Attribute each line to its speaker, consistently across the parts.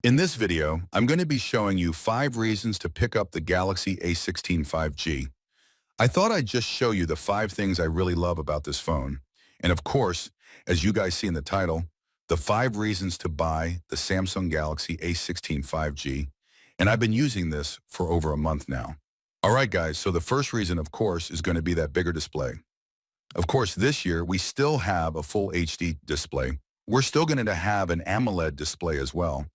Speaker 1: In this video, I'm going to be showing you 5 reasons to pick up the Galaxy A16 5G. I thought I'd just show you the 5 things I really love about this phone. And of course, as you guys see in the title, the 5 reasons to buy the Samsung Galaxy A16 5G. And I've been using this for over a month now. All right, guys, so the first reason, of course, is going to be that bigger display. Of course, this year, we still have a full HD display. We're still going to have an AMOLED display as well.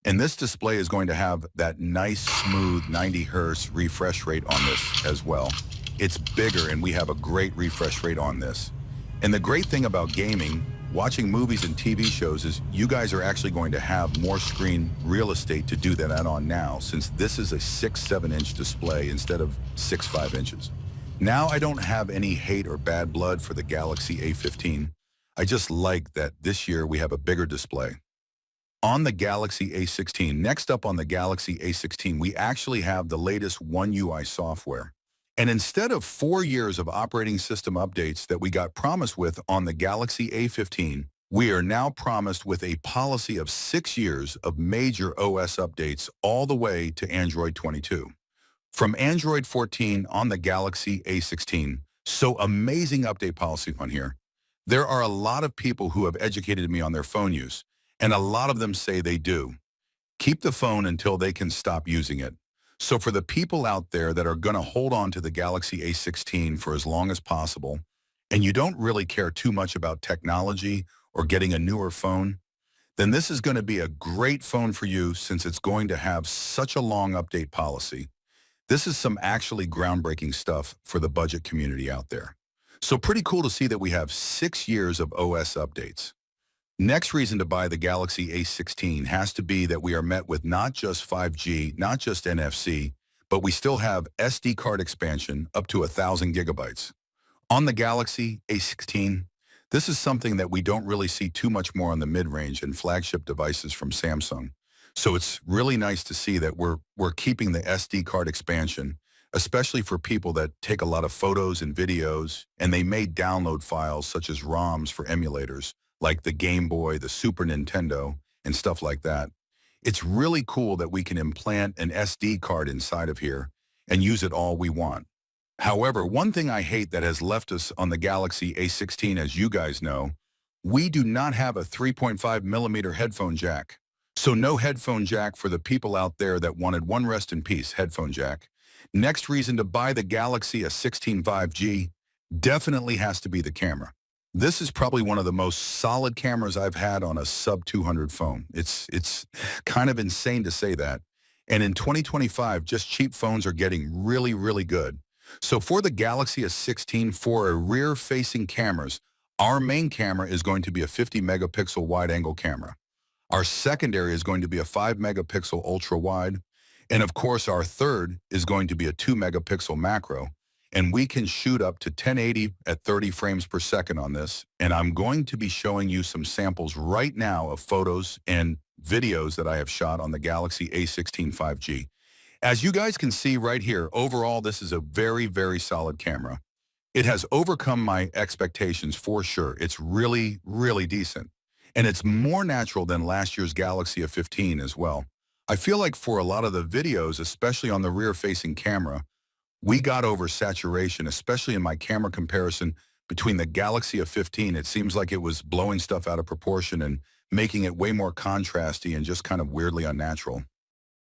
Speaker 1: And this display is going to have that nice, smooth 90 hertz refresh rate on this as well. It's bigger, and we have a great refresh rate on this. And the great thing about gaming, watching movies and TV shows, is you guys are actually going to have more screen real estate to do that on now, since this is a 6-7-inch display instead of 6-5 inches. Now I don't have any hate or bad blood for the Galaxy A15. I just like that this year we have a bigger display. On the Galaxy A16, next up on the Galaxy A16, we actually have the latest One UI software. And instead of 4 years of operating system updates that we got promised with on the Galaxy A15, we are now promised with a policy of 6 years of major OS updates all the way to Android 22. From Android 14 on the Galaxy A16, so amazing update policy on here. There are a lot of people who have educated me on their phone use, and a lot of them say they do. Keep the phone until they can stop using it. So for the people out there that are going to hold on to the Galaxy A16 for as long as possible, and you don't really care too much about technology or getting a newer phone, then this is going to be a great phone for you since it's going to have such a long update policy. This is some actually groundbreaking stuff for the budget community out there. So pretty cool to see that we have 6 years of OS updates. Next reason to buy the Galaxy A16 has to be that we are met with not just 5G, not just NFC, but we still have SD card expansion up to 1,000 gigabytes. On the Galaxy A16, this is something that we don't really see too much more on the mid-range and flagship devices from Samsung. So it's really nice to see that we're keeping the SD card expansion, especially for people that take a lot of photos and videos, and they may download files such as ROMs for emulators, like the Game Boy, the Super Nintendo, and stuff like that. It's really cool that we can implant an SD card inside of here and use it all we want. However, one thing I hate that has left us on the Galaxy A16, as you guys know, we do not have a 3.5 millimeter headphone jack. So no headphone jack for the people out there that wanted one. Rest in peace, headphone jack. Next reason to buy the Galaxy A16 5G definitely has to be the camera. This is probably one of the most solid cameras I've had on a sub-200 phone. It's kind of insane to say that. And in 2025, just cheap phones are getting really, really good. So for the Galaxy S16, for a rear-facing cameras, our main camera is going to be a 50 megapixel wide-angle camera. Our secondary is going to be a 5 megapixel ultra-wide. And of course, our third is going to be a 2 megapixel macro. And we can shoot up to 1080 at 30 frames per second on this. And I'm going to be showing you some samples right now of photos and videos that I have shot on the Galaxy A16 5G. As you guys can see right here, overall, this is a very, very solid camera. It has overcome my expectations for sure. It's really, really decent. And it's more natural than last year's Galaxy A15 as well. I feel like for a lot of the videos, especially on the rear-facing camera, we got over saturation, especially in my camera comparison between the Galaxy A15. It seems like it was blowing stuff out of proportion and making it way more contrasty and just kind of weirdly unnatural.